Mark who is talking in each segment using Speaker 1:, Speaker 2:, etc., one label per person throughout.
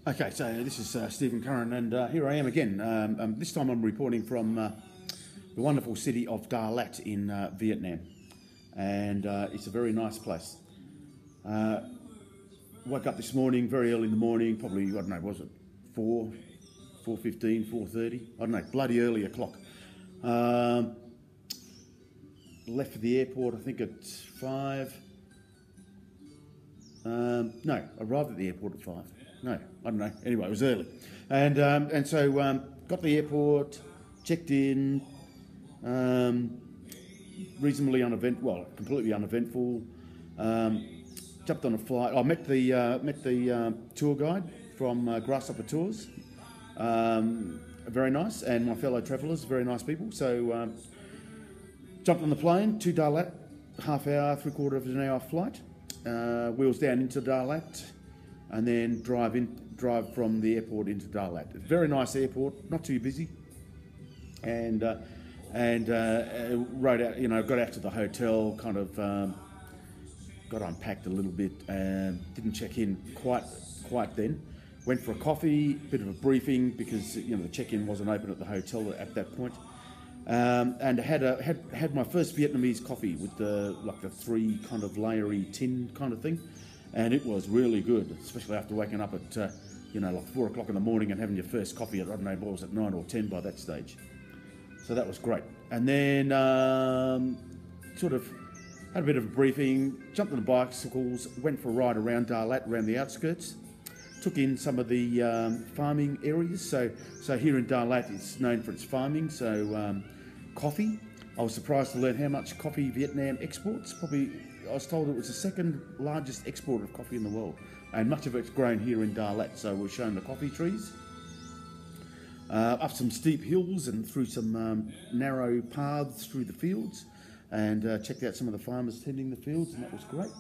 Speaker 1: Okay, so this is Stephen Curran, and here I am again. This time I'm reporting from the wonderful city of Dalat in Vietnam, and it's a very nice place. Woke up this morning, very early in the morning, probably, I don't know, was it 4:15, 4:30? I don't know, bloody early o'clock. Left for the airport, I think at 5. No, arrived at the airport at 5. No, I don't know. Anyway, it was early, and so got to the airport, checked in, reasonably completely uneventful. Jumped on a flight. I met the tour guide from Grasshopper Tours. Very nice, and my fellow travellers, very nice people. So jumped on the plane to Dalat, half hour, 3/4 of an hour flight. Wheels down into Dalat, and then drive from the airport into Dalat. Very nice airport, not too busy, and rode out. Got out to the hotel, kind of got unpacked a little bit, and didn't check in quite then. Went for a coffee, bit of a briefing because the check-in wasn't open at the hotel at that point. And had my first Vietnamese coffee with the 3 kind of layery tin kind of thing, and it was really good, especially after waking up at 4 o'clock in the morning and having your first coffee at, I don't know, what was it, 9 or 10 by that stage. So that was great. And then sort of had a bit of a briefing, jumped on the bicycles, went for a ride around Dalat, around the outskirts. Took in some of the farming areas. So here in Dalat, it's known for its farming. So coffee. I was surprised to learn how much coffee Vietnam exports. Probably, I was told it was the second largest exporter of coffee in the world, and much of it's grown here in Dalat. So we're shown the coffee trees, up some steep hills and through some narrow paths through the fields, and checked out some of the farmers tending the fields, and that was great.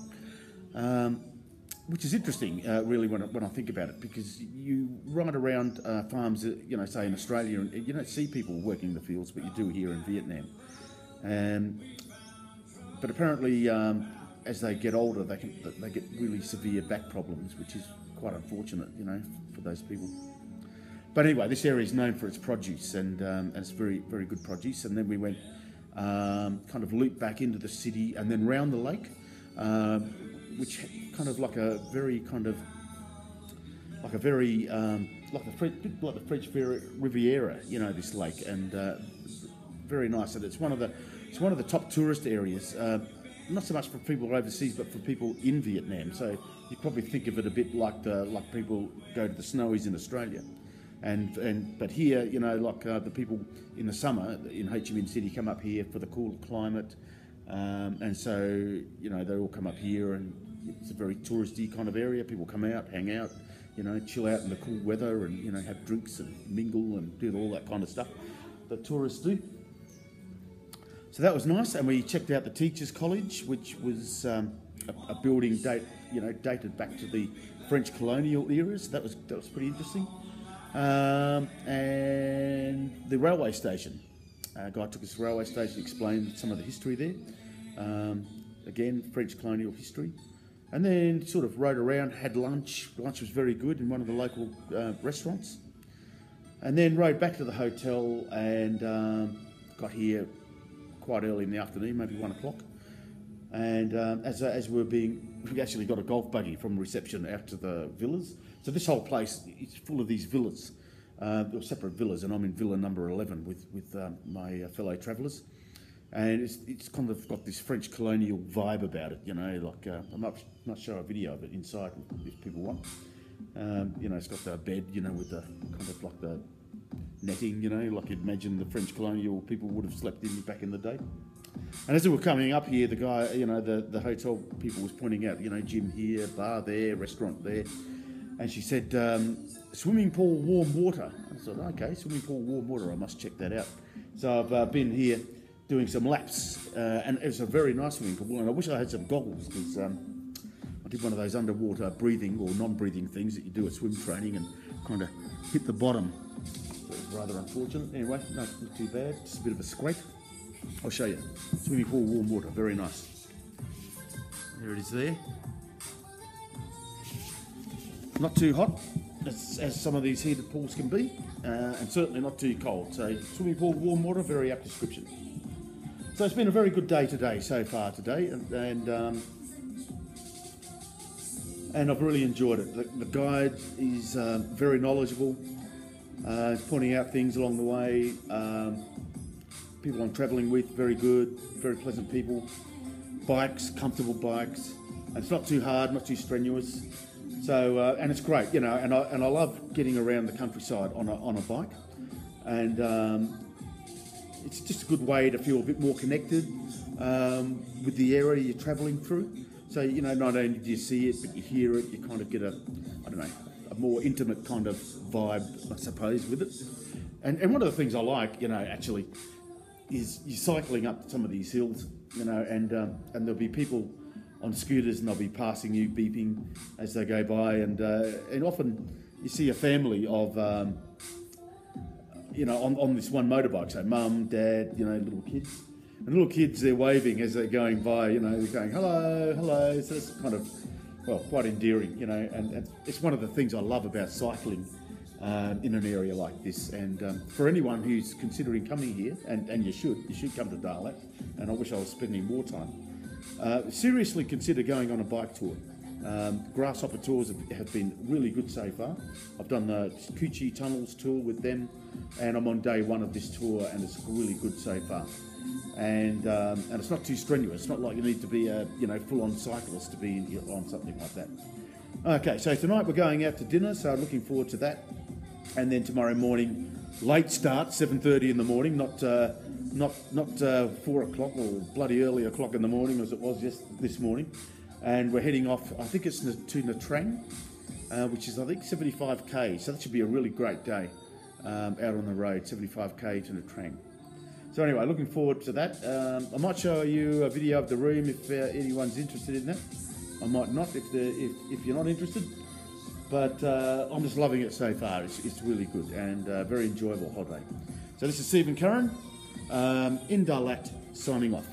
Speaker 1: Which is interesting, really, when I think about it, because you ride around farms, say in Australia, and you don't see people working the fields, but you do here in Vietnam. But apparently, as they get older, they get really severe back problems, which is quite unfortunate, for those people. But anyway, this area is known for its produce, and it's very, very good produce. And then we went kind of looped back into the city, and then round the lake. Which kind of like the French Riviera, this lake, and very nice. And it's one of the top tourist areas, not so much for people overseas, but for people in Vietnam. So you probably think of it a bit like people go to the snowies in Australia, but here, the people in the summer in Ho Chi Minh City come up here for the cool climate. And so, they all come up here, and it's a very touristy kind of area. People come out, hang out, chill out in the cool weather, and, have drinks and mingle and do all that kind of stuff that tourists do. So that was nice, and we checked out the Teachers College, which was a building dated back to the French colonial era. So that was pretty interesting. And the railway station. Guy took us to the railway station, explained some of the history there. Again, French colonial history. And then sort of rode around, had lunch. Lunch was very good in one of the local restaurants. And then rode back to the hotel and got here quite early in the afternoon, maybe 1 o'clock. And as we actually got a golf buggy from reception out to the villas. So this whole place is full of these villas. They're separate villas, and I'm in villa number 11 with my fellow travellers, and it's kind of got this French colonial vibe about it, I might show a video of it inside if people want. It's got the bed, with the kind of like the netting, like you'd imagine the French colonial people would have slept in back in the day. And as we were coming up here, the guy, the hotel people was pointing out, gym here, bar there, restaurant there. And she said, swimming pool, warm water. I thought, okay, swimming pool, warm water, I must check that out. So I've been here doing some laps, and it's a very nice swimming pool. And I wish I had some goggles, because I did one of those underwater breathing or non-breathing things that you do at swim training and kind of hit the bottom. So it was rather unfortunate. Anyway, no, not too bad, just a bit of a scrape. I'll show you. Swimming pool, warm water, very nice. There it is there. Not too hot, as some of these heated pools can be, and certainly not too cold. So swimming pool, warm water, very apt description. So it's been a very good day today so far today, and I've really enjoyed it. The guide is very knowledgeable, pointing out things along the way. People I'm travelling with, very good, very pleasant people. Bikes, comfortable bikes, and it's not too hard, not too strenuous. So and it's great, you know. And I love getting around the countryside on a bike, and it's just a good way to feel a bit more connected with the area you're travelling through. So, you know, not only do you see it, but you hear it, you kind of get a more intimate kind of vibe, I suppose, with it. And one of the things I like, you know, actually, is you're cycling up some of these hills, you know, and there'll be people on scooters and they'll be passing you, beeping as they go by, and often you see a family of, you know, on this one motorbike, so mum, dad, you know, little kids. And little kids, they're waving as they're going by, you know, they're going, hello, hello. So it's kind of, well, quite endearing, you know, and it's one of the things I love about cycling in an area like this. And for anyone who's considering coming here, and you should come to Dalat, and I wish I was spending more time, seriously consider going on a bike tour. Grasshopper tours have been really good so far. I've done the Coochie Tunnels tour with them, and I'm on day one of this tour, and it's really good so far. And it's not too strenuous. It's not like you need to be a full-on cyclist to be on something like that. Okay, so tonight we're going out to dinner, so I'm looking forward to that. And then tomorrow morning, late start, 7:30 in the morning, not 4 o'clock or bloody early o'clock in the morning as it was this morning. And we're heading off, I think it's to Nha Trang, which is, I think, 75k. So that should be a really great day out on the road, 75k to Nha Trang. So anyway, looking forward to that. I might show you a video of the room if anyone's interested in that. I might not if you're not interested. But I'm just loving it so far. It's really good and very enjoyable holiday. So this is Stephen Curran in Dalat, signing off.